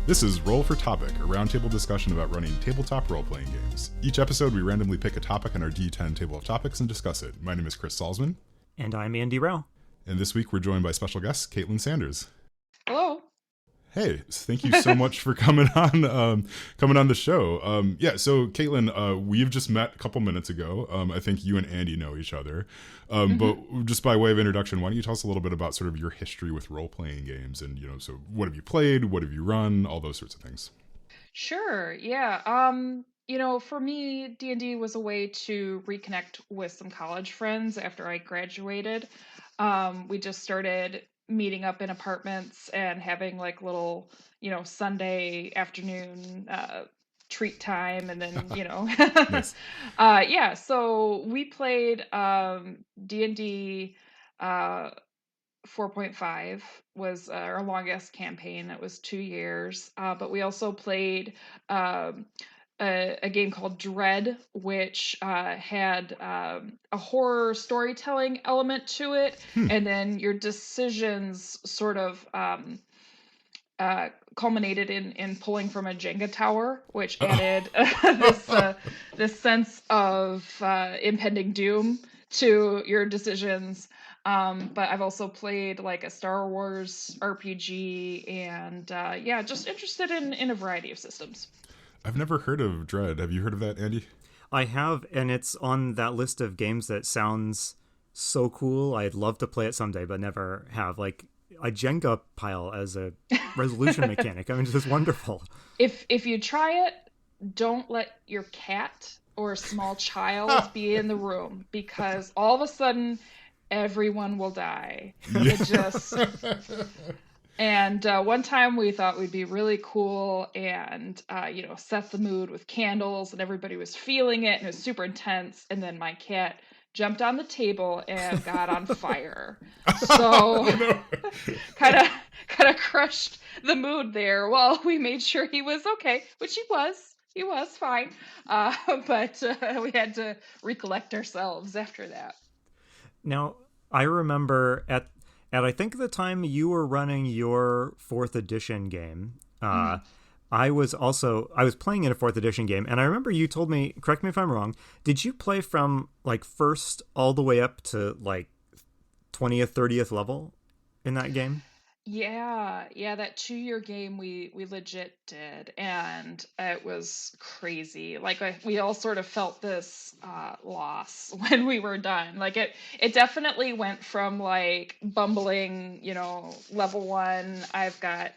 This is Roll for Topic, a roundtable discussion about running tabletop role-playing games. Each episode, we randomly pick a topic on our D10 table of topics and discuss it. My name is Chris Salzman. And I'm Andy Rao. And this week, we're joined by special guest, Caitlin Sanders. Hello. Hey, thank you so much for coming on the show. So Caitlin, we've just met a couple minutes ago. I think you and Andy know each other. But just by way of introduction, why don't you tell us a little bit about sort of your history with role-playing games and, so what have you played? What have you run? All those sorts of things. Sure. Yeah. For me, D&D was a way to reconnect with some college friends after I graduated. We just started meeting up in apartments and having like little, Sunday afternoon treat time, and then Nice. so we played D&D 4.5 was our longest campaign. It was 2 years, but we also played a game called Dread, which had a horror storytelling element to it, and then your decisions sort of culminated in pulling from a Jenga tower, which added this sense of impending doom to your decisions. But I've also played like a Star Wars RPG, and just interested in a variety of systems. I've never heard of Dread. Have you heard of that, Andy? I have, and it's on that list of games that sounds so cool. I'd love to play it someday, but never have. Like a Jenga pile as a resolution mechanic. I mean, it's just wonderful. If you try it, don't let your cat or a small child be in the room, because all of a sudden everyone will die. Yeah. It just... And one time we thought we'd be really cool and, set the mood with candles, and everybody was feeling it, and it was super intense. And then my cat jumped on the table and got on fire. So kind of crushed the mood there. Well, we made sure he was okay, which he was. He was fine. But we had to recollect ourselves after that. Now, I remember at I think the time you were running your 4th edition game, I was playing in a 4th edition game, and I remember you told me, correct me if I'm wrong, did you play from like first all the way up to like 20th, 30th level in that game? Yeah, that 2 year game we legit did, and it was crazy. Like we all sort of felt this loss when we were done. Like it definitely went from like bumbling, level 1, I've got,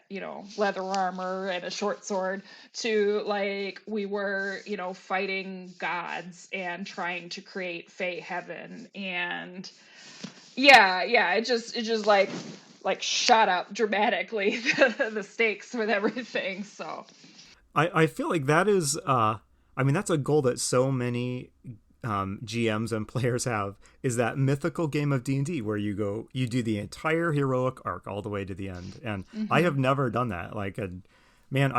leather armor and a short sword, to like we were, fighting gods and trying to create Fey heaven, and it just like shot up dramatically the stakes with everything. So I feel like that is that's a goal that so many GMs and players have, is that mythical game of D&D where you do the entire heroic arc all the way to the end. And I have never done that. I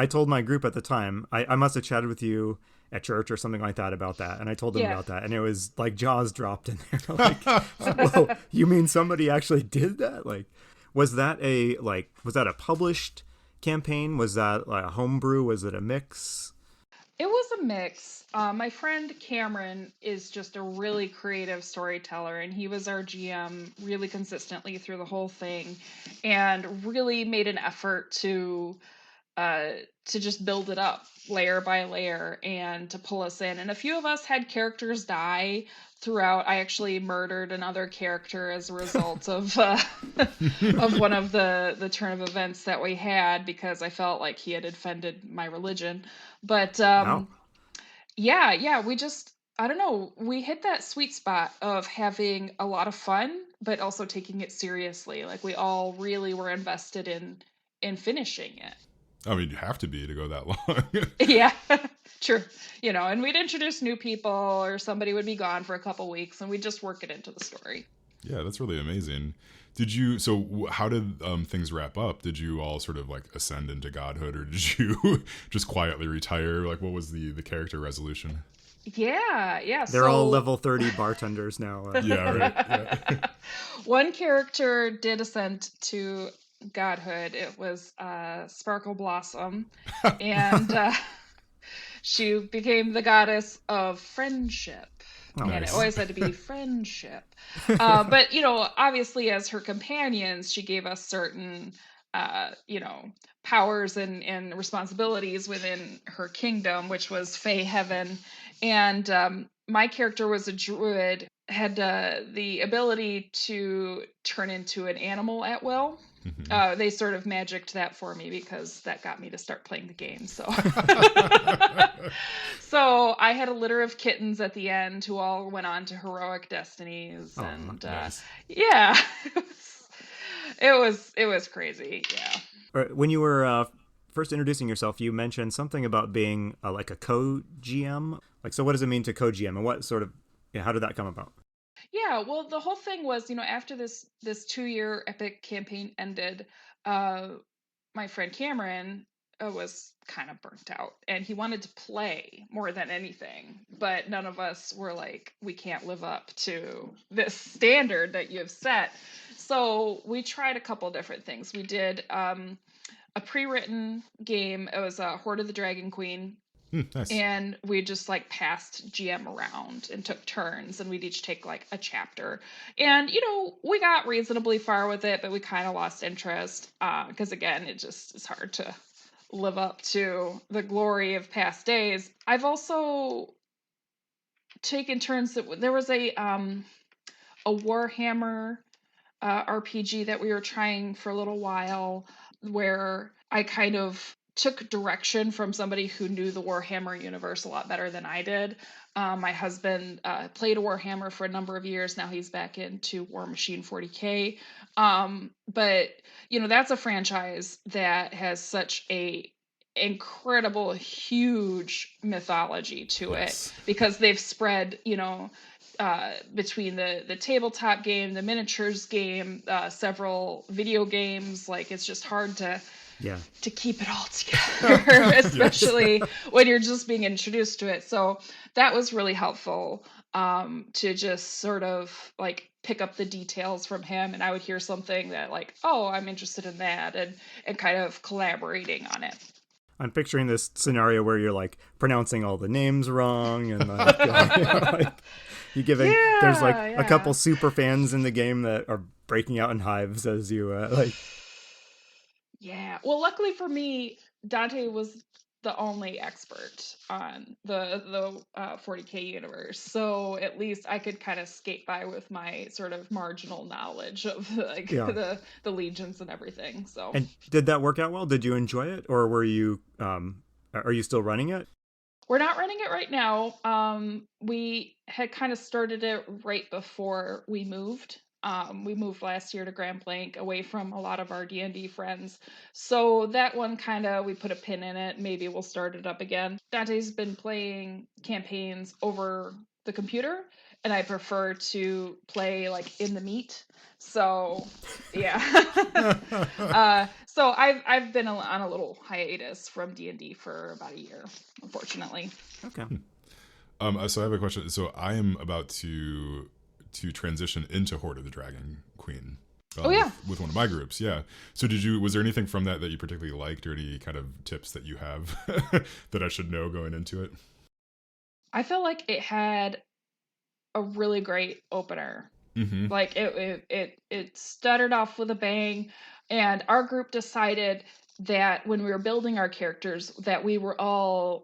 told my group at the time, I must have chatted with you at church or something like that about that, and I told them about that, and it was like jaws dropped in there. Like, whoa, you mean somebody actually did that? Like, was that a published campaign? Was that like a homebrew? Was it a mix? It was a mix. My friend Cameron is just a really creative storyteller, and he was our GM really consistently through the whole thing, and really made an effort to just build it up layer by layer and to pull us in. And a few of us had characters die throughout. I actually murdered another character as a result of of one of the turn of events that we had, because I felt like he had offended my religion. But Wow. we just, I don't know, we hit that sweet spot of having a lot of fun but also taking it seriously. Like we all really were invested in finishing it. I mean, you have to be to go that long. Yeah, true. And we'd introduce new people, or somebody would be gone for a couple weeks, and we'd just work it into the story. Yeah, that's really amazing. How did things wrap up? Did you all sort of like ascend into godhood, or did you just quietly retire? Like, what was the character resolution? Yeah. They're all level 30 bartenders now. Yeah, right. Yeah. One character did ascend to godhood. It was Sparkle Blossom, and she became the goddess of friendship. Oh, And it Nice. always had to be friendship. But, obviously, as her companions, she gave us certain, powers and responsibilities within her kingdom, which was Fey Heaven. And my character was a druid, had the ability to turn into an animal at will. They sort of magicked that for me because that got me to start playing the game. So, so I had a litter of kittens at the end who all went on to heroic destinies, Aw, and nice. yeah, it was crazy. Yeah. When you were first introducing yourself, you mentioned something about being like a co-GM. Like, so what does it mean to co-GM, and what sort of, how did that come about? Yeah, well, the whole thing was, after this 2-year epic campaign ended, uh, my friend Cameron was kind of burnt out, and he wanted to play more than anything. But none of us were like, we can't live up to this standard that you've set. So we tried a couple different things. We did a pre-written game. It was Horde of the Dragon Queen, Nice. and we just like passed GM around and took turns, and we'd each take like a chapter. And we got reasonably far with it, but we kind of lost interest because again, it just is hard to live up to the glory of past days. I've also taken turns that there was a Warhammer RPG that we were trying for a little while, where I kind of took direction from somebody who knew the Warhammer universe a lot better than I did. My husband played Warhammer for a number of years. Now he's back into War Machine 40K. But that's a franchise that has such a incredible, huge mythology to it, Yes. because they've spread, between the tabletop game, the miniatures game, several video games. Like, it's just hard to Yeah. keep it all together, especially when you're just being introduced to it. So that was really helpful, to just sort of like pick up the details from him, and I would hear something that like, oh, I'm interested in that, and kind of collaborating on it. I'm picturing this scenario where you're like pronouncing all the names wrong, and like, like you giving. There's like a couple Yeah. super fans in the game that are breaking out in hives as you like. Yeah. Well, luckily for me, Dante was the only expert on the 40K universe, so at least I could kind of skate by with my sort of marginal knowledge of like Yeah. the legions and everything. So And did that work out well? Did you enjoy it, or were you are you still running it? we're not running it right now. We had kind of started it right before we moved. We moved last year to Grand Blanc, away from a lot of our D&D friends. So that one kind of, we put a pin in it. Maybe we'll start it up again. Dante's been playing campaigns over the computer, and I prefer to play like in the meat. So yeah. So I've been on a little hiatus from D&D for about a year, unfortunately. Okay. So I have a question. So I am about to transition into Horde of the Dragon Queen. Oh yeah. With one of my groups, yeah. So was there anything from that you particularly liked, or any kind of tips that you have that I should know going into it? I felt like it had a really great opener. Mm-hmm. Like it started off with a bang, and our group decided that when we were building our characters, that we were all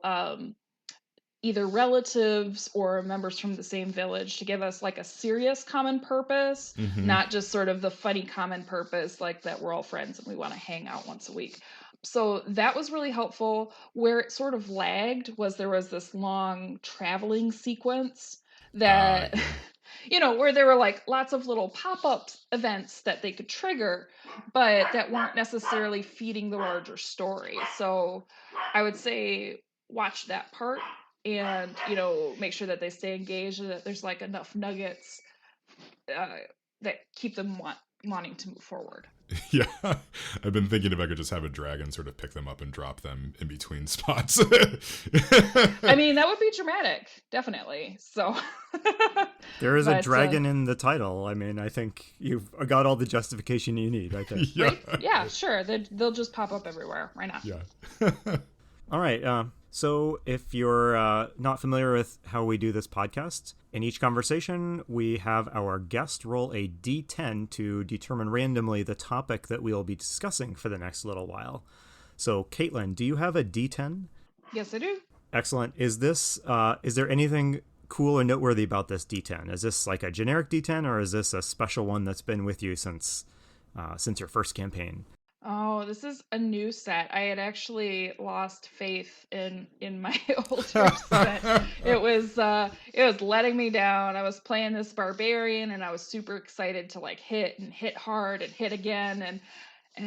either relatives or members from the same village, to give us like a serious common purpose, Mm-hmm. not just sort of the funny common purpose, like that we're all friends and we want to hang out once a week. So that was really helpful. Where it sort of lagged was there was this long traveling sequence that Yeah. where there were like lots of little pop-up events that they could trigger, but that weren't necessarily feeding the larger story. So I would say watch that part, and make sure that they stay engaged, and that there's like enough nuggets uh, that keep them wanting to move forward. Yeah, I've been thinking if I could just have a dragon sort of pick them up and drop them in between spots. I mean, that would be dramatic, definitely. So, There is a but dragon in the title. I mean, I think you've got all the justification you need, I think. Yeah, right? Yeah, sure. They'll just pop up everywhere. Why not? yeah. All right. So if you're not familiar with how we do this podcast, in each conversation, we have our guest roll a d10 to determine randomly the topic that we'll be discussing for the next little while. So, Caitlin, do you have a d10? Yes, I do. Excellent. Is there anything cool or noteworthy about this d10? Is this like a generic d10, or is this a special one that's been with you since your first campaign? Oh, this is a new set. I had actually lost faith in my older set. It was letting me down. I was playing this barbarian and I was super excited to like hit and hit hard and hit again and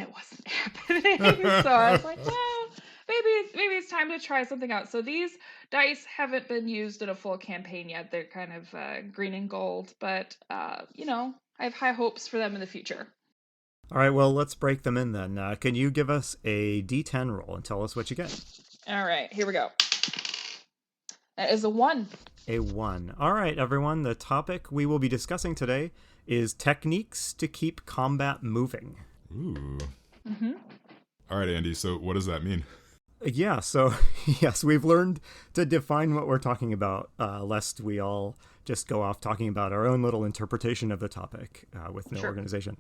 it wasn't happening. So I was like, well, maybe it's time to try something out. So these dice haven't been used in a full campaign yet. They're kind of green and gold, but I have high hopes for them in the future. All right, well, let's break them in then. Can you give us a d10 roll and tell us what you get? All right, here we go. That is a 1. A 1. All right, everyone. The topic we will be discussing today is techniques to keep combat moving. Ooh. Mm-hmm. All right, Andy. So what does that mean? Yeah, so yes, we've learned to define what we're talking about, lest we all just go off talking about our own little interpretation of the topic with no organization.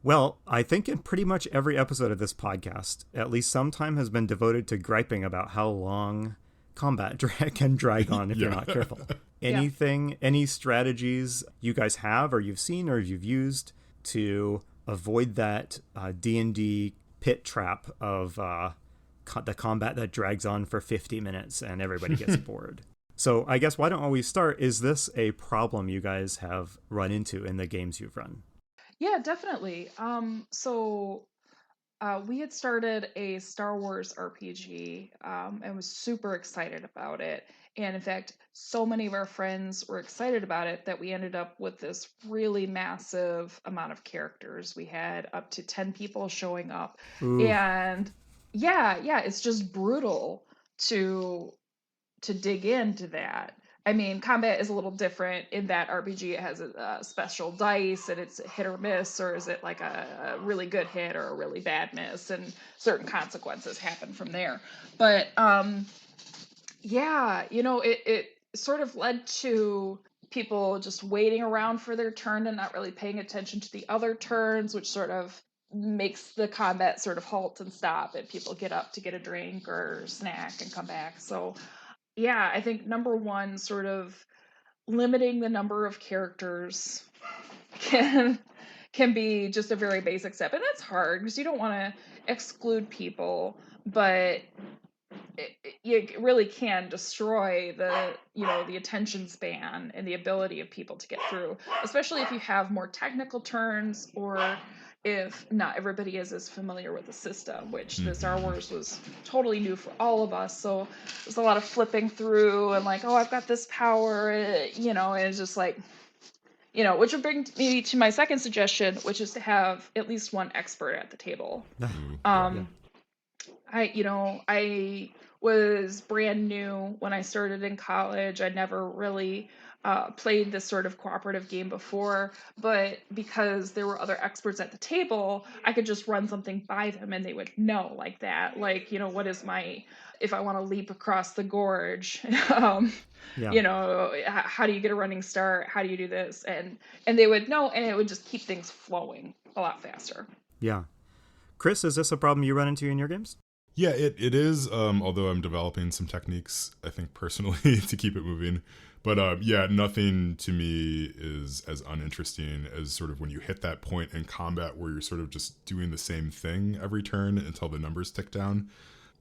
Well, I think in pretty much every episode of this podcast, at least some time has been devoted to griping about how long combat can drag on if you're not careful. Any strategies you guys have or you've seen or you've used to avoid that D&D pit trap of the combat that drags on for 50 minutes and everybody gets bored? So I guess why don't we start? Is this a problem you guys have run into in the games you've run? Yeah, definitely. So we had started a Star Wars RPG and was super excited about it. And in fact, so many of our friends were excited about it that we ended up with this really massive amount of characters. We had up to 10 people showing up. Ooh. And yeah, it's just brutal to dig into that. I mean, combat is a little different in that RPG. It has a special dice and it's hit or miss, or is it like a really good hit or a really bad miss, and certain consequences happen from there. But it sort of led to people just waiting around for their turn and not really paying attention to the other turns, which sort of makes the combat sort of halt and stop, and people get up to get a drink or snack and come back. So yeah, I think number one, sort of limiting the number of characters can be just a very basic step. And that's hard because you don't want to exclude people, but you really can destroy the attention span and the ability of people to get through, especially if you have more technical turns or if not everybody is as familiar with the system, which the Star Wars was totally new for all of us. So there's a lot of flipping through and like, oh, I've got this power, and it's just like, which would bring me to my second suggestion, which is to have at least one expert at the table. I was brand new when I started in college. I never really played this sort of cooperative game before, but because there were other experts at the table, I could just run something by them and they would know like that. Like, what is if I want to leap across the gorge, how do you get a running start? How do you do this? And they would know, and it would just keep things flowing a lot faster. Yeah. Chris, is this a problem you run into in your games? Yeah, it is, although I'm developing some techniques, I think, personally, to keep it moving. But nothing to me is as uninteresting as sort of when you hit that point in combat where you're sort of just doing the same thing every turn until the numbers tick down.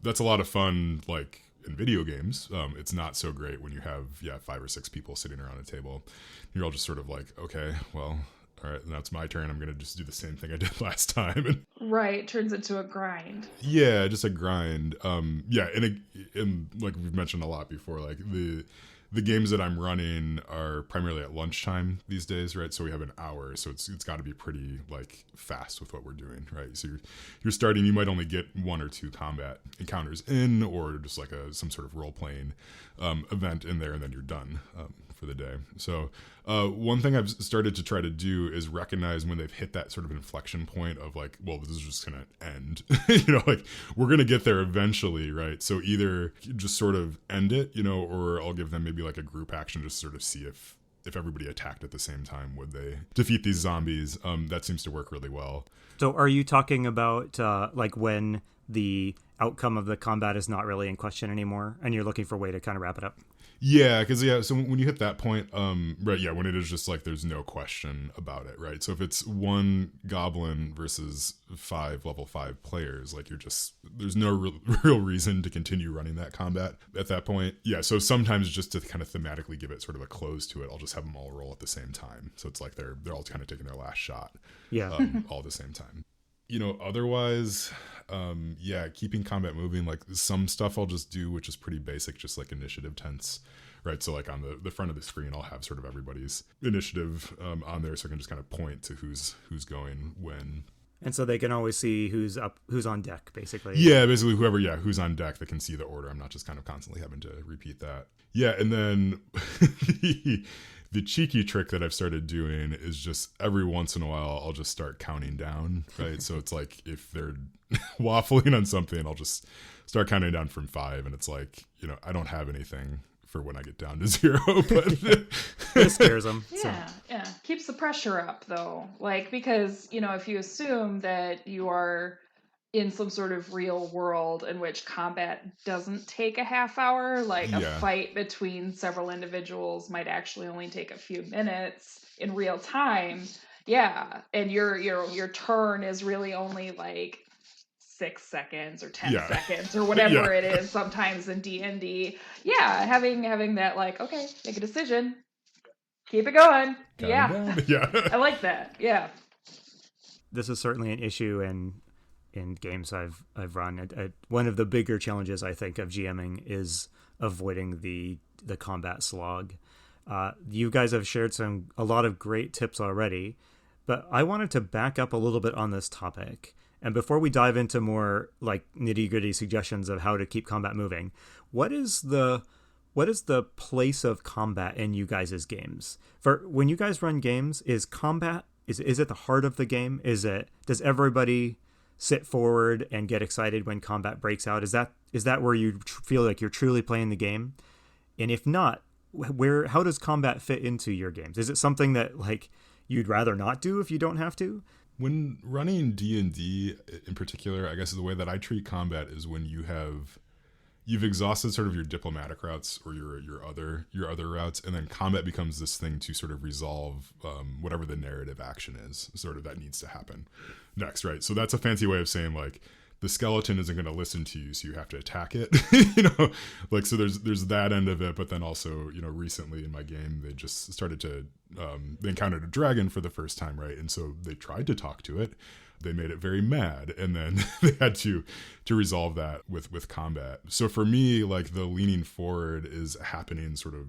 That's a lot of fun, like, in video games. It's not so great when you have, 5 or 6 people sitting around a table. You're all just sort of like, okay, well, all right, now it's my turn. I'm going to just do the same thing I did last time. Right, it turns into a grind. Yeah, just a grind. And like we've mentioned a lot before, like the games that I'm running are primarily at lunchtime these days, right? So we have an hour, so it's got to be pretty like fast with what we're doing, right? So you're starting, you might only get one or two combat encounters in, or just like some sort of role playing event in there, and then you're done for the day. So one thing I've started to try to do is recognize when they've hit that sort of inflection point of like, well, this is just gonna end. Like we're gonna get there eventually, right? So either just sort of end it, or I'll give them maybe like a group action, just sort of see if everybody attacked at the same time, would they defeat these zombies? That seems to work really well. So are you talking about like when the outcome of the combat is not really in question anymore and you're looking for a way to kind of wrap it up? Yeah, because so when you hit that point, right, yeah, when it is just like there's no question about it, right? So if it's one goblin versus level 5 players, like there's no real reason to continue running that combat at that point. Yeah, so sometimes just to kind of thematically give it sort of a close to it, I'll just have them all roll at the same time. So it's like they're all kind of taking their last shot, yeah, all at the same time. Otherwise, yeah, keeping combat moving, like some stuff I'll just do, which is pretty basic, just like initiative tents, right? So like on the front of the screen, I'll have sort of everybody's initiative on there, so I can just kind of point to who's going when. And so they can always see who's on deck, basically. Yeah, basically who's on deck, that can see the order. I'm not just kind of constantly having to repeat that. Yeah, and then the cheeky trick that I've started doing is just every once in a while I'll just start counting down, right? So it's like if they're waffling on something, I'll just start counting down from 5, and it's like, I don't have anything for when I get down to 0, but it scares them. Yeah. Keeps the pressure up though. Like, because, if you assume that you are in some sort of real world in which combat doesn't take a half hour, like a fight between several individuals might actually only take a few minutes in real time. Yeah. And your turn is really only like 6 seconds or 10 seconds or whatever it is sometimes in D&D. Yeah, having that, like, okay, make a decision, keep it going. Yeah. I like that. Yeah. This is certainly an issue in games I've run. One of the bigger challenges, I think, of GMing is avoiding the combat slog. You guys have shared a lot of great tips already, but I wanted to back up a little bit on this topic. And before we dive into more like nitty-gritty suggestions of how to keep combat moving, what is the place of combat in you guys' games? For when you guys run games, is combat is it the heart of the game? Does everybody sit forward and get excited when combat breaks out? Is that where you feel like you're truly playing the game? And if not, how does combat fit into your games? Is it something that like you'd rather not do if you don't have to? When running D&D in particular, I guess the way that I treat combat is when you've exhausted sort of your diplomatic routes or your other routes, and then combat becomes this thing to sort of resolve whatever the narrative action is, sort of, that needs to happen next, right? So that's a fancy way of saying like the skeleton isn't going to listen to you, so you have to attack it. Like, so there's that end of it, but then also, recently in my game they just started to they encountered a dragon for the first time, right? And so they tried to talk to it. They made it very mad, and then they had to resolve that with combat. So for me, like, the leaning forward is happening sort of,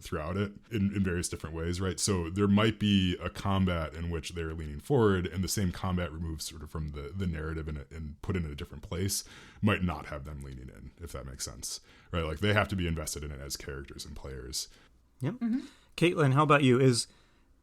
throughout it in various different ways, right? So there might be a combat in which they're leaning forward, and the same combat removed sort of from the narrative and put in a different place might not have them leaning in, if that makes sense, right? Like, they have to be invested in it as characters and players. Yep. Mm-hmm. Caitlin, how about you?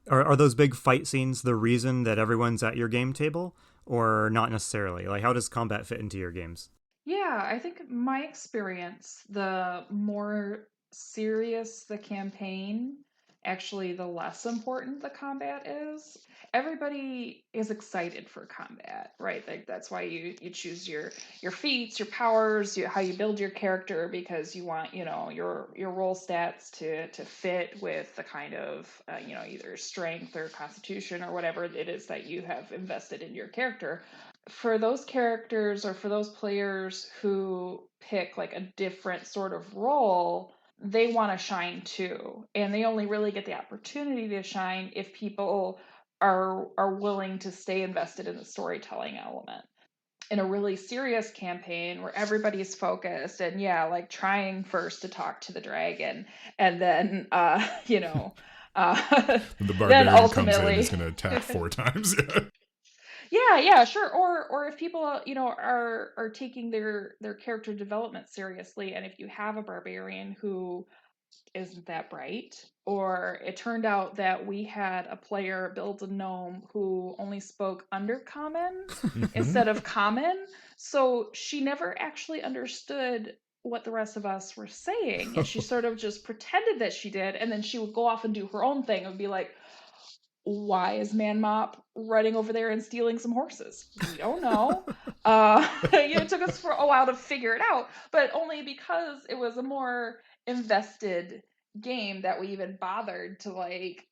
Are those big fight scenes the reason that everyone's at your game table, or not necessarily? Like, how does combat fit into your games? Yeah, I think in my experience, the more serious the campaign, actually the less important the combat is. Everybody is excited for combat, right? Like, that's why you choose your feats, your powers, how you build your character, because you want, your role stats to fit with the kind of either strength or constitution or whatever it is that you have invested in your character. For those characters or for those players who pick like a different sort of role, they want to shine too, and they only really get the opportunity to shine if people are willing to stay invested in the storytelling element. in a really serious campaign where everybody's focused and like trying first to talk to the dragon, and then The then barbarian comes in, is ultimately going to attack 4 times. yeah, sure. Or if people, are taking their character development seriously, and if you have a barbarian who isn't that bright, or it turned out that we had a player build a gnome who only spoke undercommon Mhm. instead of common, so she never actually understood what the rest of us were saying, and she sort of just pretended that she did, and then she would go off and do her own thing and be like, why is Man Mop running over there and stealing some horses? We don't know. It took us for a while to figure it out, but only because it was a more invested game that we even bothered to like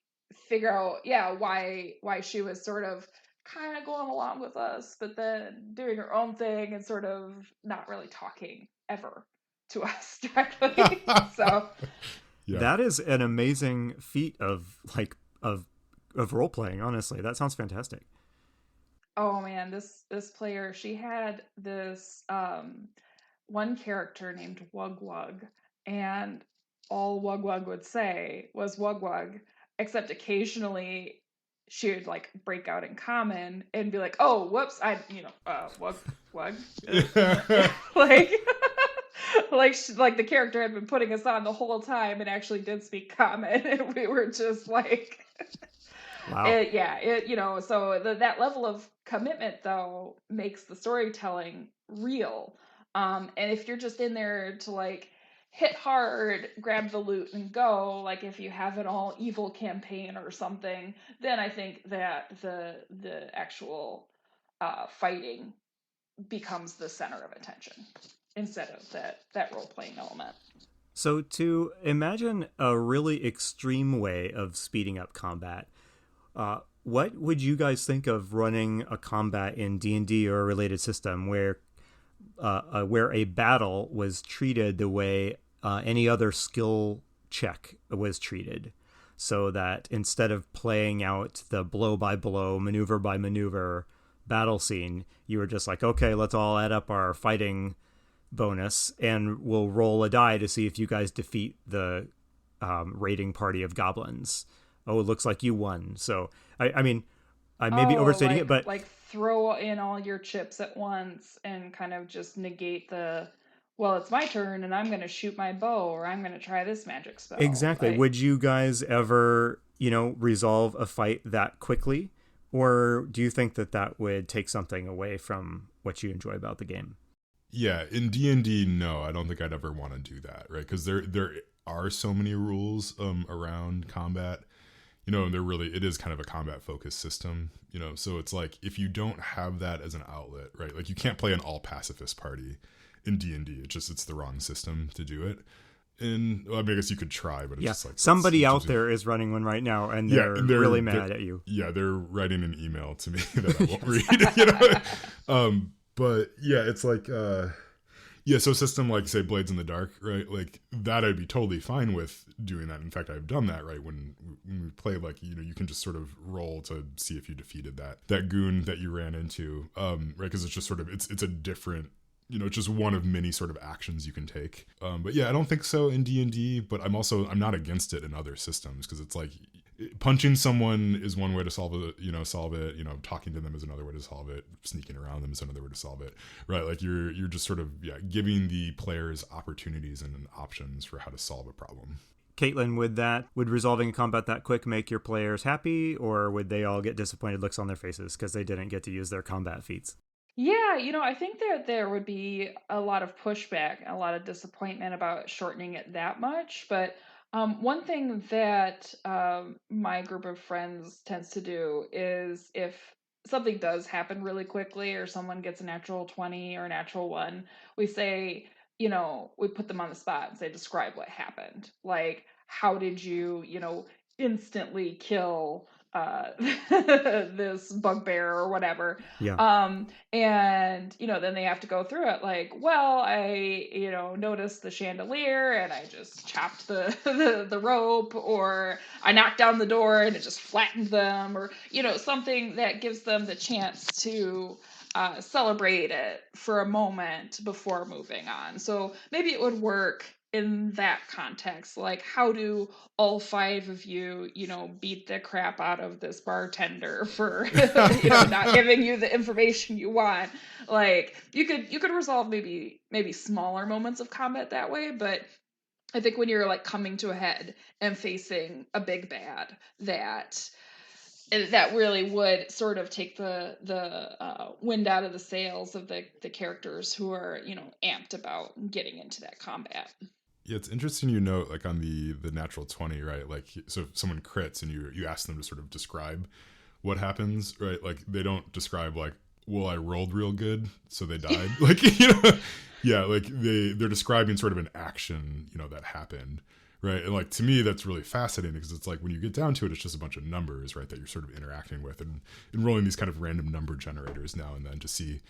figure out, why she was sort of kind of going along with us, but then doing her own thing and sort of not really talking ever to us directly. So Yeah. That is an amazing feat of role playing. Honestly, that sounds fantastic. oh man, this player, she had this one character named Wug Wug, and all Wug Wug would say was Wug Wug, except occasionally she would like break out in common and be like, "Oh, whoops, Wug Wug," like like the character had been putting us on the whole time and actually did speak common, and we were just like. Wow. So that level of commitment though makes the storytelling real. And if you're just in there to like hit hard, grab the loot and go, like if you have an all evil campaign or something, then I think that the actual fighting becomes the center of attention instead of that role playing element. So to imagine a really extreme way of speeding up combat, what would you guys think of running a combat in D&D or a related system where a battle was treated the way any other skill check was treated? So that instead of playing out the blow by blow, maneuver by maneuver battle scene, you were just like, okay, let's all add up our fighting bonus and we'll roll a die to see if you guys defeat the raiding party of goblins. Oh, it looks like you won. So, I mean, I may be Oh, overstating it, but like throw in all your chips at once and kind of just negate well, it's my turn and I'm going to shoot my bow or I'm going to try this magic spell. exactly. Would you guys ever, resolve a fight that quickly? Or do you think that that would take something away from what you enjoy about the game? Yeah, in D&D, no, I don't think I'd ever want to do that, right? Because there are so many rules around combat, and it is kind of a combat focused system, so it's like if you don't have that as an outlet, right? Like you can't play an all pacifist party in D&D. It's the wrong system to do it. And I guess you could try, but it's just like somebody out there is running one right now, and they're really mad at you. Yeah, they're writing an email to me that I won't read. But yeah, it's like so a system like say Blades in the Dark, right? Like that I'd be totally fine with doing that. In fact, I've done that, right? When we play, like, you can just sort of roll to see if you defeated that goon that you ran into, right? Because it's just sort of it's a different, it's just one of many sort of actions you can take. But yeah, I don't think so in D&D, but I'm not against it in other systems, because it's like punching someone is one way to solve it, talking to them is another way to solve it, sneaking around them is another way to solve it, right? Like you're just sort of giving the players opportunities and options for how to solve a problem. Caitlin, would resolving a combat that quick make your players happy, or would they all get disappointed looks on their faces because they didn't get to use their combat feats? Yeah, I think that there would be a lot of pushback, a lot of disappointment about shortening it that much. But one thing that my group of friends tends to do is if something does happen really quickly or someone gets a natural 20 or a natural 1, we say, we put them on the spot and say, describe what happened. Like, how did you, instantly kill this bugbear or whatever. Yeah. And then they have to go through it like, well, I noticed the chandelier and I just chopped the rope, or I knocked down the door and it just flattened them, or something that gives them the chance to celebrate it for a moment before moving on. So maybe it would work in that context. Like, how do all five of you, beat the crap out of this bartender for, not giving you the information you want? Like, you could resolve maybe smaller moments of combat that way, but I think when you're like coming to a head and facing a big bad, that really would sort of take the wind out of the sails of the characters who are amped about getting into that combat. Yeah, it's interesting you note, like, on the natural 20, right? Like, so if someone crits and you ask them to sort of describe what happens, right? Like, they don't describe, like, well, I rolled real good, so they died. Like, yeah, like, they're describing sort of an action, that happened, right? And, like, to me, that's really fascinating because it's like when you get down to it, it's just a bunch of numbers, right, that you're sort of interacting with and rolling these kind of random number generators now and then to see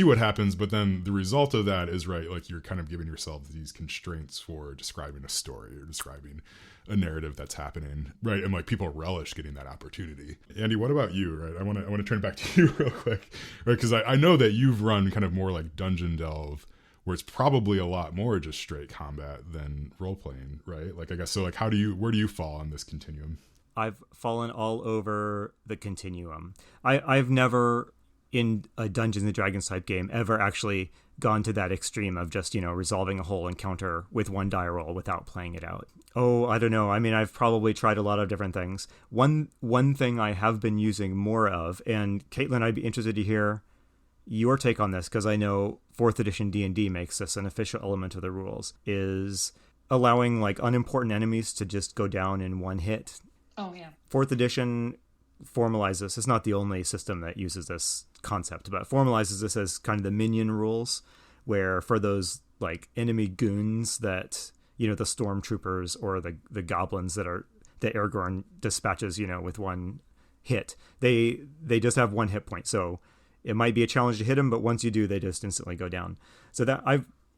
what happens. But then the result of that is, right, like, you're kind of giving yourself these constraints for describing a story or describing a narrative that's happening, right? And, like, people relish getting that opportunity. Andy, what about you, right? I want to turn back to you real quick, right? Because I know that you've run kind of more like Dungeon Delve, where it's probably a lot more just straight combat than role playing, right? Like, I guess so. Like, where do you fall on this continuum? I've fallen all over the continuum. I've never in a Dungeons and Dragons type game ever actually gone to that extreme of just, resolving a whole encounter with one die roll without playing it out. Oh, I don't know. I mean, I've probably tried a lot of different things. One thing I have been using more of, and Caitlin, I'd be interested to hear your take on this, because I know 4th edition D&D makes this an official element of the rules, is allowing, like, unimportant enemies to just go down in one hit. Oh, yeah. 4th edition formalizes this. It's not the only system that uses this concept, but formalizes this as kind of the minion rules, where for those, like, enemy goons that, the stormtroopers or the goblins that Aragorn dispatches, with one hit, they just have one hit point. So it might be a challenge to hit them, but once you do, they just instantly go down. So that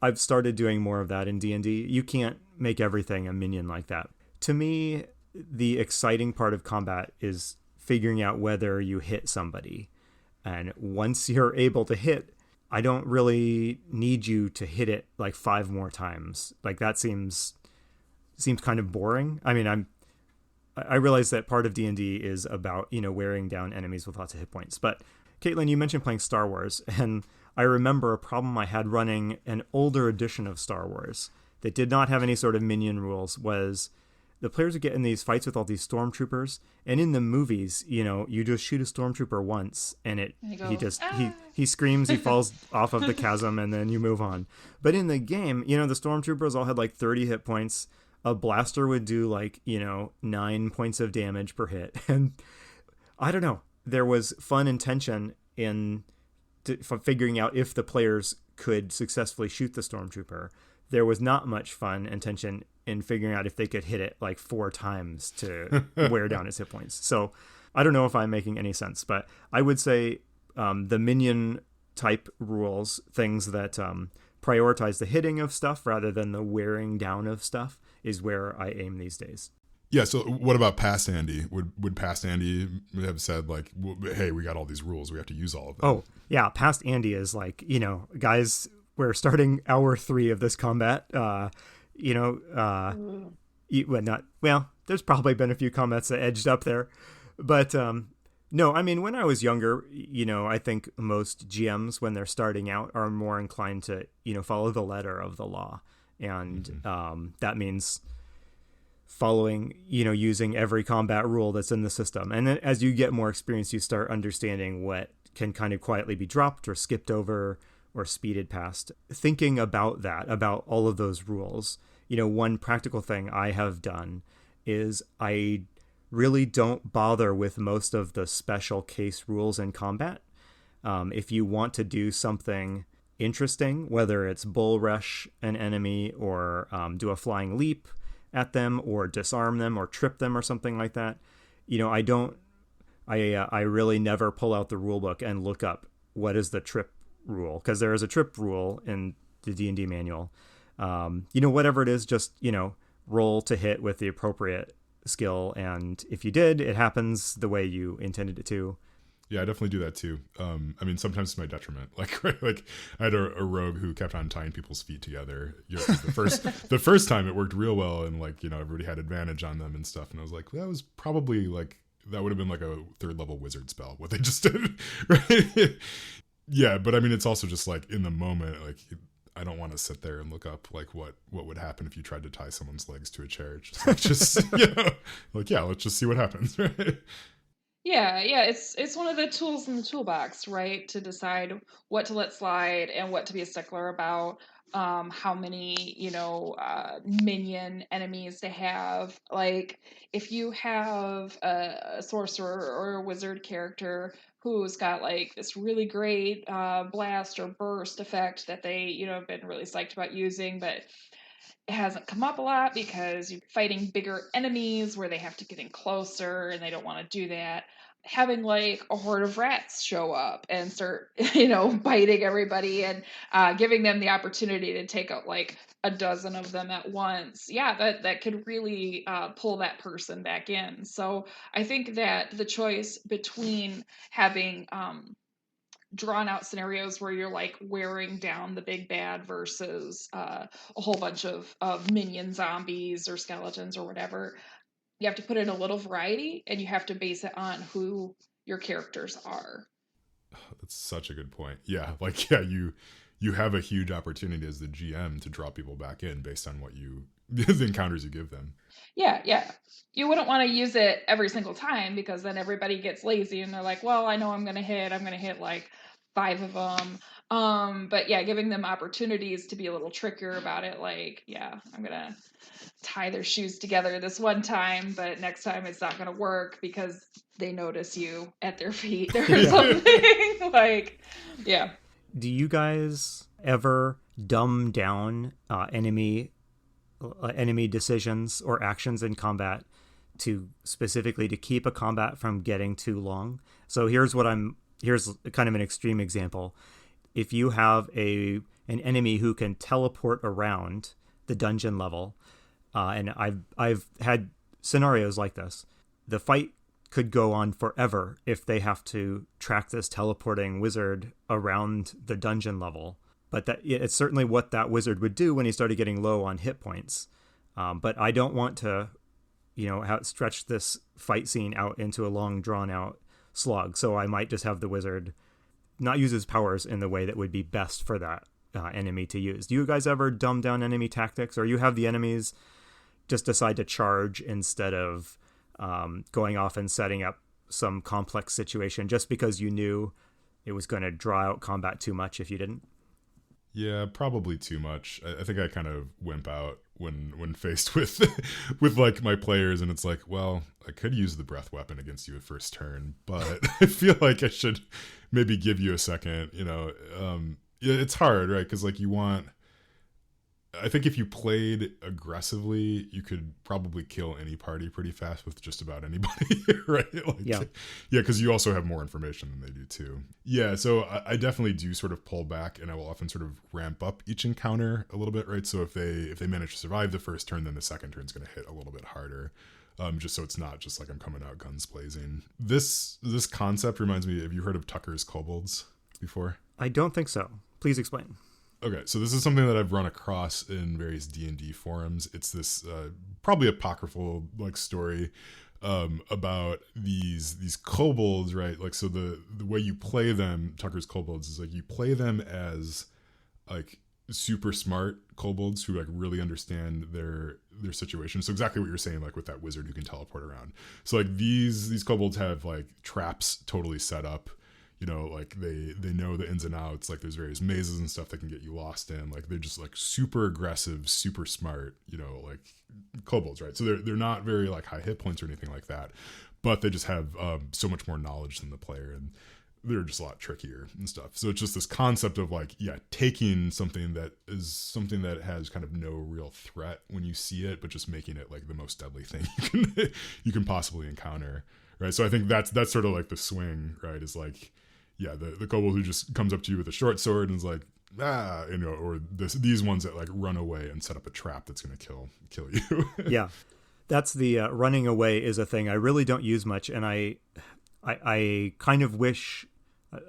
I've started doing more of that in D&D. You can't make everything a minion like that. To me, the exciting part of combat is figuring out whether you hit somebody. And once you're able to hit, I don't really need you to hit it like 5 more times. Like, that seems kind of boring. I mean, I realize that part of D&D is about, wearing down enemies with lots of hit points, but Caitlin, you mentioned playing Star Wars, and I remember a problem I had running an older edition of Star Wars that did not have any sort of minion rules was the players would get in these fights with all these stormtroopers, and in the movies, you just shoot a stormtrooper once, and he screams, he falls off of the chasm, and then you move on. But in the game, the stormtroopers all had like 30 hit points. A blaster would do like, 9 points of damage per hit, and I don't know. There was fun and tension in figuring out if the players could successfully shoot the stormtrooper. There was not much fun and tension in figuring out if they could hit it like 4 times to wear down its hit points. So I don't know if I'm making any sense, but I would say the minion type rules, things that prioritize the hitting of stuff rather than the wearing down of stuff, is where I aim these days. Yeah, so what about past Andy? Would past Andy have said, like, hey, we got all these rules, we have to use all of them? Oh, yeah, past Andy is like, guys, we're starting hour 3 of this combat. There's probably been a few combats that edged up there. But no, I mean, when I was younger, I think most GMs, when they're starting out, are more inclined to, follow the letter of the law. And that means following, using every combat rule that's in the system. And then as you get more experience, you start understanding what can kind of quietly be dropped or skipped over or speeded past. Thinking about that, about all of those rules, one practical thing I have done is I really don't bother with most of the special case rules in combat. If you want to do something interesting, whether it's bull rush an enemy or do a flying leap at them or disarm them or trip them or something like that, I really never pull out the rule book and look up what is the trip rule, because there is a trip rule in the D&D manual. Whatever it is, just roll to hit with the appropriate skill, and if you did, it happens the way you intended it to. Yeah, I definitely do that too. I mean, sometimes to my detriment. Like, right, like I had a rogue who kept on tying people's feet together. You know, the first time it worked real well, and like, you know, everybody had advantage on them and stuff. And I was like, that was probably like, that would have been like a 3rd level wizard spell what they just did. Right? Yeah, but I mean, it's also just like in the moment, like I don't want to sit there and look up like what would happen if you tried to tie someone's legs to a chair. It's just like, you know, like, yeah, let's just see what happens. Right? Yeah, yeah, it's one of the tools in the toolbox, right? To decide what to let slide and what to be a stickler about. How many, minion enemies to have. Like, if you have a sorcerer or a wizard character who's got like this really great blast or burst effect that they, have been really psyched about using, but it hasn't come up a lot because you're fighting bigger enemies where they have to get in closer and they don't want to do that. Having like a horde of rats show up and start, biting everybody and giving them the opportunity to take out like a dozen of them at once. Yeah, that could really pull that person back in. So I think that the choice between having drawn out scenarios where you're like wearing down the big bad versus a whole bunch of minion zombies or skeletons or whatever, you have to put in a little variety and you have to base it on who your characters are. That's such a good point. Yeah, like, yeah, you have a huge opportunity as the GM to draw people back in based on what the encounters you give them. Yeah. You wouldn't want to use it every single time because then everybody gets lazy and they're like, well, I know I'm going to hit like 5 of them. But yeah, giving them opportunities to be a little trickier about it. Like, yeah, I'm going to tie their shoes together this one time, but next time it's not going to work because they notice you at their feet or something. Like, yeah. Do you guys ever dumb down enemy decisions or actions in combat to specifically to keep a combat from getting too long? So here's kind of an extreme example. If you have an enemy who can teleport around the dungeon level, and I've had scenarios like this, the fight could go on forever if they have to track this teleporting wizard around the dungeon level. But it's certainly what that wizard would do when he started getting low on hit points. But I don't want to, stretch this fight scene out into a long, drawn-out slog. So I might just have the wizard not use his powers in the way that would be best for that enemy to use. Do you guys ever dumb down enemy tactics, or you have the enemies just decide to charge instead of going off and setting up some complex situation just because you knew it was going to draw out combat too much if you didn't? Yeah, probably too much. I think I kind of wimp out when faced with with like my players, and it's like, well, I could use the breath weapon against you at first turn, but I feel like I should maybe give you a second. It's hard, right? Because like I think if you played aggressively, you could probably kill any party pretty fast with just about anybody, right? Like, yeah, because you also have more information than they do too. Yeah, so I definitely do sort of pull back, and I will often sort of ramp up each encounter a little bit, right? So if they manage to survive the first turn, then the second turn's going to hit a little bit harder. Just so it's not just like I'm coming out guns blazing. This concept reminds me, have you heard of Tucker's Kobolds before? I don't think so. Please explain. Okay, so this is something that I've run across in various D&D forums. It's this probably apocryphal like story about these kobolds, right? Like, so the way you play them, Tucker's Kobolds, is like you play them as like super smart kobolds who like really understand their situation. So exactly what you're saying, like with that wizard who can teleport around. So like these kobolds have like traps totally set up. Like they know the ins and outs. Like there's various mazes and stuff that can get you lost in. Like they're just like super aggressive, super smart, like kobolds, right? So they're not very like high hit points or anything like that, but they just have so much more knowledge than the player, and they're just a lot trickier and stuff. So it's just this concept of like, yeah, taking something that has kind of no real threat when you see it, but just making it like the most deadly thing you can possibly encounter, right? So I think that's sort of like the swing, right? Is like, yeah, the kobold who just comes up to you with a short sword and is like, or these ones that like run away and set up a trap that's going to kill you. Yeah, that's the running away is a thing I really don't use much, and I I kind of wish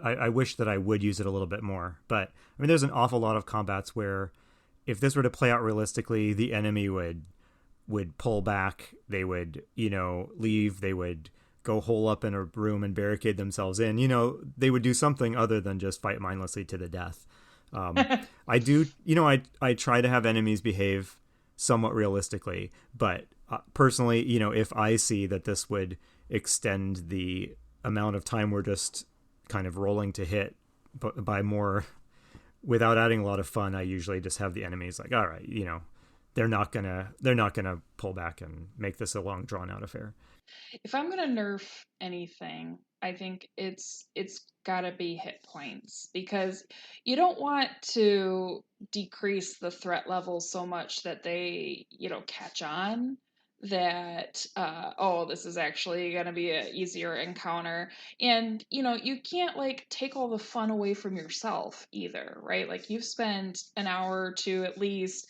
I wish that I would use it a little bit more. But I mean, there's an awful lot of combats where if this were to play out realistically, the enemy would pull back, they would, leave, they would go hole up in a room and barricade themselves in. They would do something other than just fight mindlessly to the death. I do, I try to have enemies behave somewhat realistically, but personally, if I see that this would extend the amount of time we're just kind of rolling to hit by more without adding a lot of fun, I usually just have the enemies like, all right, they're not gonna pull back and make this a long drawn out affair. If I'm gonna nerf anything, I think it's gotta be hit points, because you don't want to decrease the threat level so much that they, catch on that this is actually going to be an easier encounter. And you can't like take all the fun away from yourself either, right? Like you've spent an hour or two at least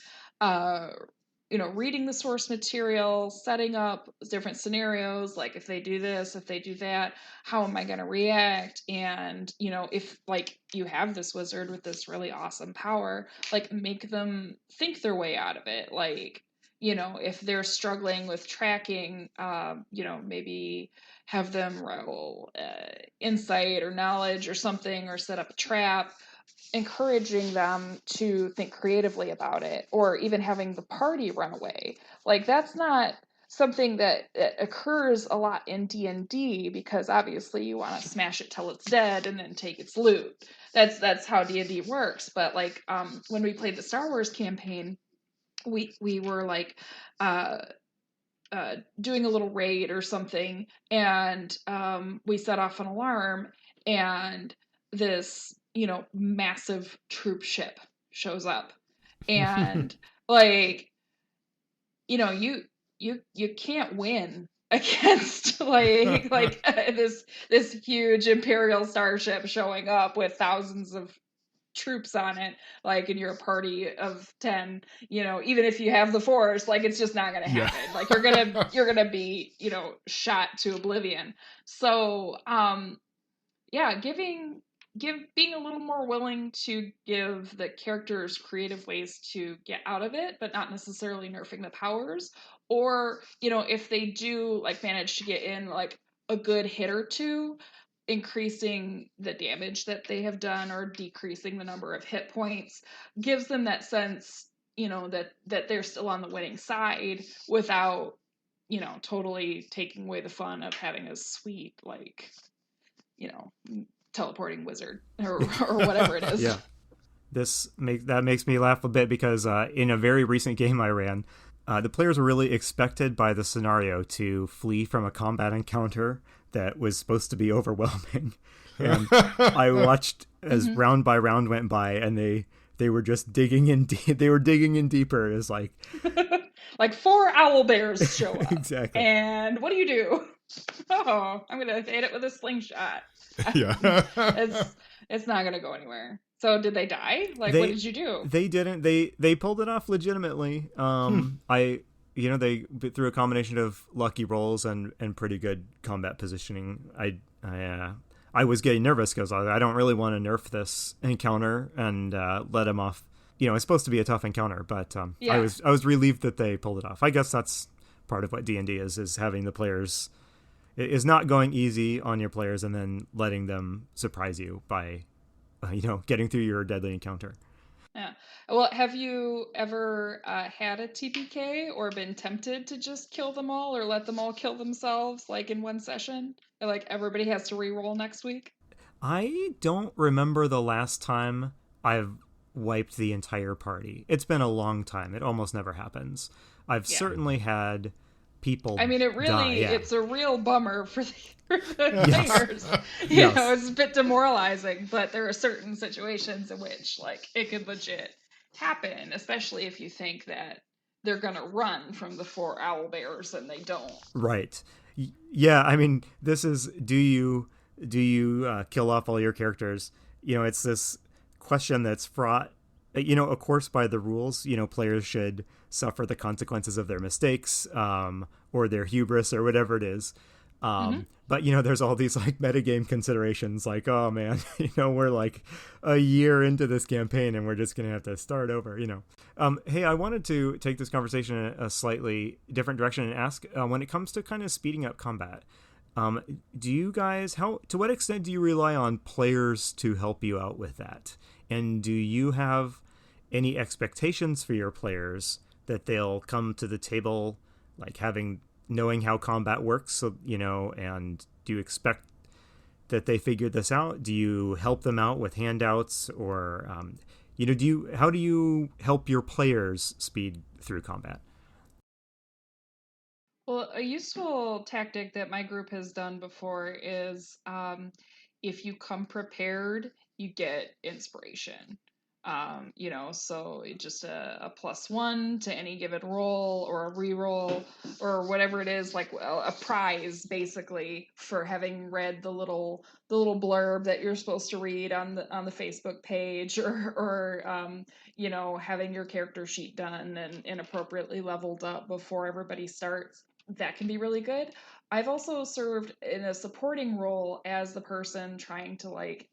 reading the source material, setting up different scenarios, like if they do this, if they do that, how am I going to react? And if like you have this wizard with this really awesome power, like make them think their way out of it. Like if they're struggling with tracking, maybe have them roll insight or knowledge or something, or set up a trap, encouraging them to think creatively about it, or even having the party run away. Like that's not something that occurs a lot in D&D, because obviously you want to smash it till it's dead and then take its loot. That's how D&D works. But like when we played the Star Wars campaign, we were like doing a little raid or something, and we set off an alarm, and this massive troop ship shows up, and like you can't win against like this huge Imperial starship showing up with thousands of troops on it, like, and you're a party of 10, even if you have the Force, like it's just not gonna happen. Yeah. Like you're gonna be shot to oblivion. So being a little more willing to give the characters creative ways to get out of it, but not necessarily nerfing the powers. Or if they do like manage to get in like a good hit or two, increasing the damage that they have done or decreasing the number of hit points gives them that sense, that they're still on the winning side without, totally taking away the fun of having a sweet, like, teleporting wizard or whatever it is. Yeah. That makes me laugh a bit, because in a very recent game I ran, the players were really expected by the scenario to flee from a combat encounter that was supposed to be overwhelming. And I watched as round by round went by, and they were just digging in they were digging in deeper. It's like like 4 owl bears show up. Exactly. And what do you do? Oh, I'm gonna hit it with a slingshot. Yeah. it's not gonna go anywhere. So did they die? Like, what did you do? They didn't. They pulled it off legitimately. They through a combination of lucky rolls and pretty good combat positioning. I was getting nervous because I don't really want to nerf this encounter and let him off. It's supposed to be a tough encounter, but I was relieved that they pulled it off. I guess that's part of what D&D is having the players, is not going easy on your players and then letting them surprise you by getting through your deadly encounter. Yeah. Well, have you ever had a TPK or been tempted to just kill them all or let them all kill themselves, like in one session? Or, like, everybody has to re-roll next week? I don't remember the last time I've wiped the entire party. It's been a long time. It almost never happens. I've certainly had people I mean, it really, die, it's a real bummer for the players. It's a bit demoralizing, but there are certain situations in which, like, it could legit happen, especially if you think that they're going to run from the 4 owl bears and they don't. Right. Yeah, I mean, this is, do you kill off all your characters? It's this question that's fraught. Of course, by the rules, players should suffer the consequences of their mistakes, or their hubris, or whatever it is. Mm-hmm. But there's all these like metagame considerations, like, oh man, we're like a year into this campaign and we're just gonna have to start over. Hey, I wanted to take this conversation in a slightly different direction and ask, when it comes to kind of speeding up combat, do you guys, to what extent do you rely on players to help you out with that? And do you have any expectations for your players that they'll come to the table like knowing how combat works, so and do you expect that they figured this out? Do you help them out with handouts, or how do you help your players speed through combat? Well, a useful tactic that my group has done before is, if you come prepared, you get inspiration. So just a +1 to any given roll or a reroll or whatever it is, like a prize basically for having read the little blurb that you're supposed to read on the Facebook page, or having your character sheet done and appropriately leveled up before everybody starts. That can be really good. I've also served in a supporting role as the person trying to like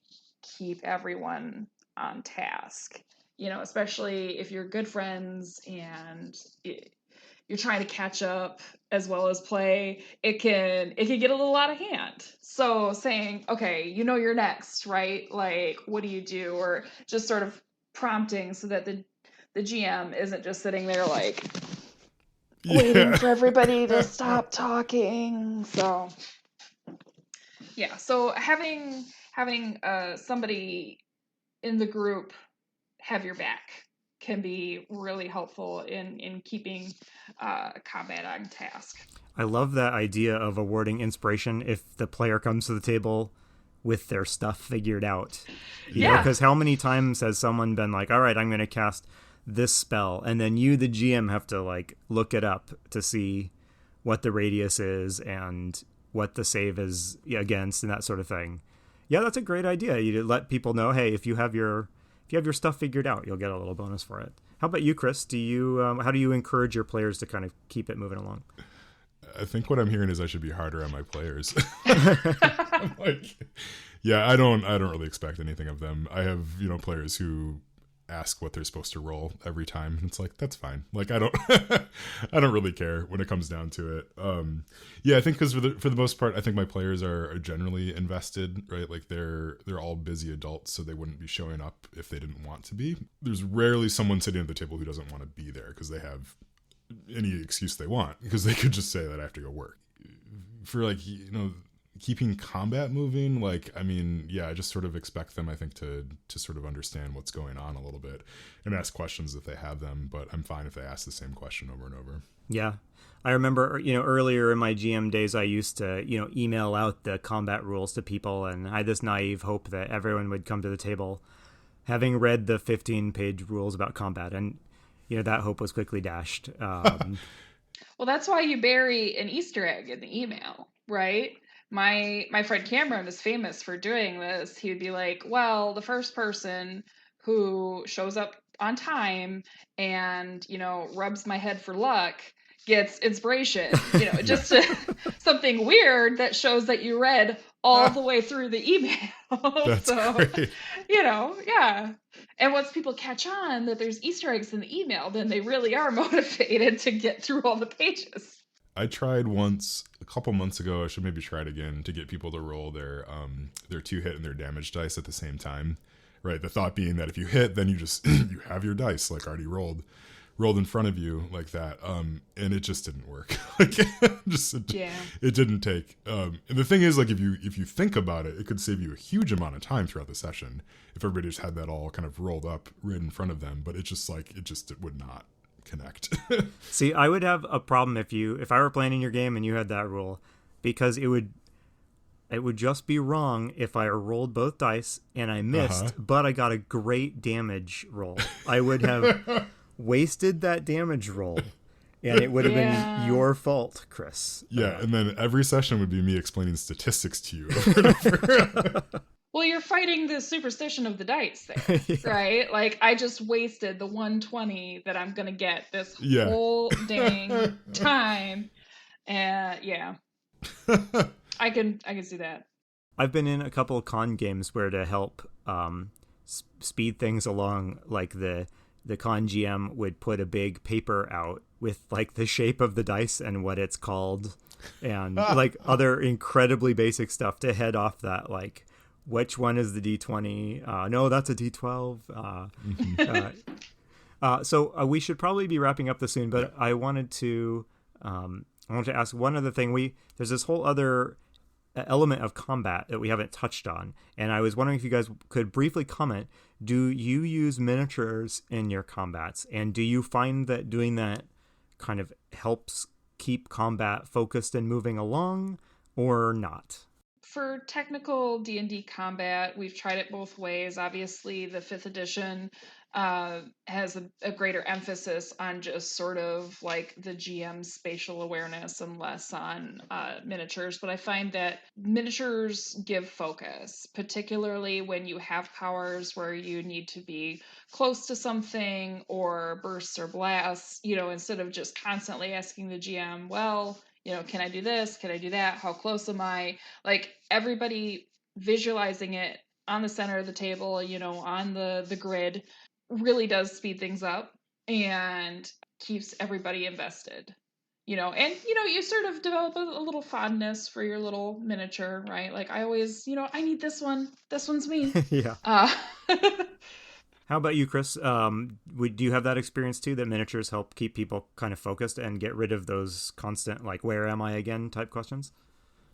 keep everyone on task, especially if you're good friends and you're trying to catch up as well as play. It can get a little out of hand. So saying, okay, you're next, right? Like, what do you do? Or just sort of prompting so that the GM isn't just sitting there like waiting for everybody to stop talking. So yeah, so having somebody in the group have your back can be really helpful in keeping combat on task. I love that idea of awarding inspiration if the player comes to the table with their stuff figured out. Because how many times has someone been like, all right, I'm going to cast this spell, and then you, the GM, have to like look it up to see what the radius is and what the save is against and that sort of thing. Yeah, that's a great idea. You let people know, hey, if you have your stuff figured out, you'll get a little bonus for it. How about you, Chris? Do you how do you encourage your players to kind of keep it moving along? I think what I'm hearing is I should be harder on my players. I'm like, yeah, I don't really expect anything of them. I have players who ask what they're supposed to roll every time. It's like, that's fine. Like, I don't I don't really care when it comes down to it. I think because for the most part, I think my players are generally invested, right? Like they're all busy adults, so they wouldn't be showing up if they didn't want to be. There's rarely someone sitting at the table who doesn't want to be there because they have any excuse they want, because they could just say that I have to go work. For like, keeping combat moving, like, I mean, yeah, I just sort of expect them, I think, to sort of understand what's going on a little bit and ask questions if they have them, but I'm fine if they ask the same question over and over. Yeah. I remember, earlier in my GM days, I used to, email out the combat rules to people, and I had this naive hope that everyone would come to the table having read the 15-page rules about combat, and, that hope was quickly dashed. Well, that's why you bury an Easter egg in the email, right? My friend Cameron is famous for doing this. He would be like, well, the first person who shows up on time and, rubs my head for luck gets inspiration, just something weird that shows that you read all the way through the email. That's great. Yeah. And once people catch on that there's Easter eggs in the email, then they really are motivated to get through all the pages. I tried once a couple months ago. I should maybe try it again to get people to roll their 2-hit and their damage dice at the same time. Right. The thought being that if you hit, then you just you have your dice like already rolled in front of you like that. And it just didn't work. It didn't take. And the thing is, like, if you think about it, it could save you a huge amount of time throughout the session if everybody just had that all kind of rolled up right in front of them. But it would not connect. See, I would have a problem if I were playing in your game and you had that rule, because it would just be wrong if I rolled both dice and I missed, but I got a great damage roll. I would have wasted that damage roll, and it would have been your fault, Chris. Yeah, and then every session would be me explaining statistics to you over and over. Well, you're fighting the superstition of the dice there, right? Like, I just wasted the 120 that I'm going to get this whole dang time. And I can see that. I've been in a couple of con games where to help speed things along, like the con GM would put a big paper out with like the shape of the dice and what it's called, and like other incredibly basic stuff to head off that, like which one is the D20? No, that's a D12. So we should probably be wrapping up this soon, but I wanted to ask one other thing. There's this whole other element of combat that we haven't touched on, and I was wondering if you guys could briefly comment. Do you use miniatures in your combats, and do you find that doing that kind of helps keep combat focused and moving along, or not? For technical D&D combat, we've tried it both ways. Obviously, the 5th edition has a greater emphasis on just sort of like the GM's spatial awareness and less on miniatures. But I find that miniatures give focus, particularly when you have powers where you need to be close to something or bursts or blasts, instead of just constantly asking the GM, well, can I do this? Can I do that? How close am I? Like everybody visualizing it on the center of the table, on the grid really does speed things up and keeps everybody invested. And you sort of develop a little fondness for your little miniature, right? Like I always, I need this one. This one's me. Yeah. Uh How about you, Chris? Do you have that experience too, that miniatures help keep people kind of focused and get rid of those constant, like, where am I again type questions?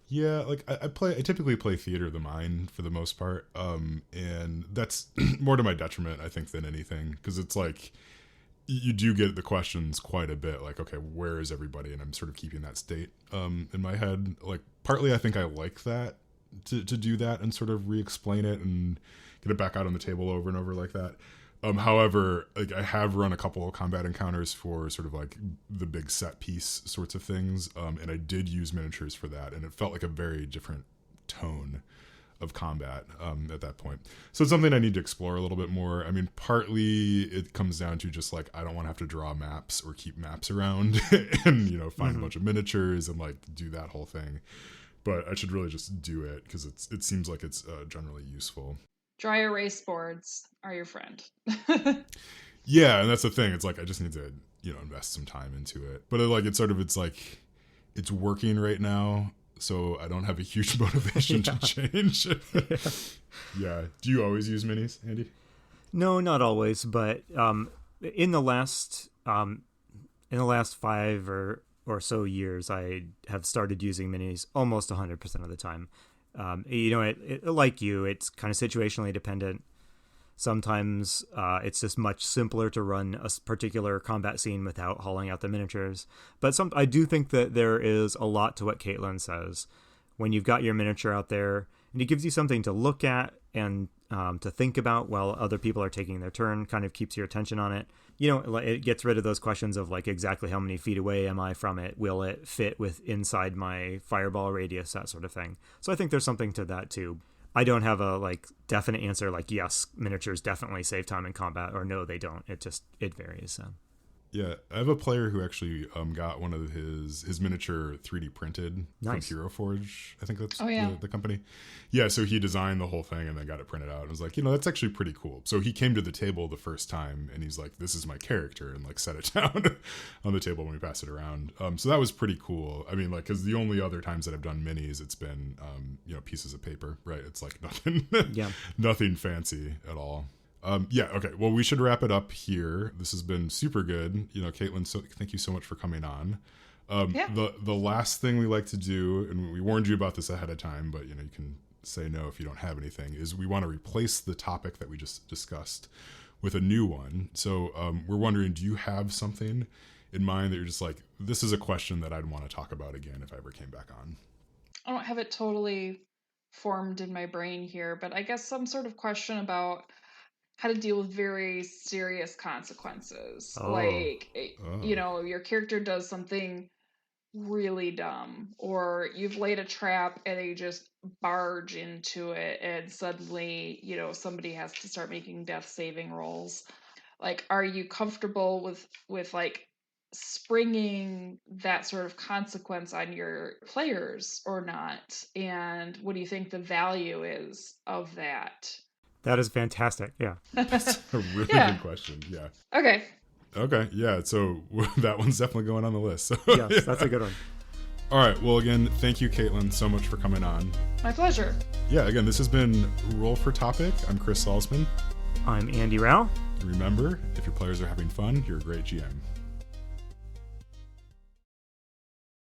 Yeah, like I typically play Theater of the Mind for the most part, and that's more to my detriment, I think, than anything, because it's like you do get the questions quite a bit, like, okay, where is everybody? And I'm sort of keeping that state in my head. Like, partly I think I like that to do that and sort of re-explain it and get it back out on the table over and over like that. However, like I have run a couple of combat encounters for sort of like the big set piece sorts of things, and I did use miniatures for that, and it felt like a very different tone of combat at that point. So it's something I need to explore a little bit more. I mean, partly it comes down to just like I don't want to have to draw maps or keep maps around and find a bunch of miniatures and like do that whole thing. But I should really just do it because it seems like it's generally useful. Dry erase boards are your friend. Yeah, and that's the thing. It's like I just need to invest some time into it. But it's like it's working right now, so I don't have a huge motivation to change. Yeah. Do you always use minis, Andy? No, not always, but in the last 5 or so years, I have started using minis almost 100% of the time. Like you, it's kind of situationally dependent. Sometimes it's just much simpler to run a particular combat scene without hauling out the miniatures. But I do think that there is a lot to what Caitlin says. When you've got your miniature out there, and it gives you something to look at and to think about while other people are taking their turn, kind of keeps your attention on it. It gets rid of those questions of like exactly how many feet away am I from it? Will it fit with inside my fireball radius? That sort of thing. So I think there's something to that too. I don't have a like definite answer like yes, miniatures definitely save time in combat, or no, they don't. It varies. Yeah, I have a player who actually got one of his miniature 3D printed from Hero Forge. I think that's the company. Yeah, so he designed the whole thing and then got it printed out. And was like, that's actually pretty cool. So he came to the table the first time and he's like, this is my character, and like set it down on the table when we pass it around. So that was pretty cool. I mean, like, because the only other times that I've done minis, it's been pieces of paper, right? It's like nothing fancy at all. Okay. Well, we should wrap it up here. This has been super good. Caitlin, so thank you so much for coming on. The last thing we like to do, and we warned you about this ahead of time, but you can say no if you don't have anything, is we want to replace the topic that we just discussed with a new one. So we're wondering, do you have something in mind that you're just like, this is a question that I'd want to talk about again if I ever came back on? I don't have it totally formed in my brain here, but I guess some sort of question about how to deal with very serious consequences. Like, your character does something really dumb, or you've laid a trap and they just barge into it, and suddenly, somebody has to start making death saving rolls. Like, are you comfortable with like springing that sort of consequence on your players or not? And what do you think the value is of that? That is fantastic. Yeah. That's a really Yeah. good question. Yeah. Okay. Okay. Yeah. So that one's definitely going on the list. So, Yes, that's a good one. All right. Well, again, thank you, Caitlin, so much for coming on. My pleasure. Yeah. Again, this has been Roll for Topic. I'm Chris Salzman. I'm Andy Rao. Remember, if your players are having fun, you're a great GM.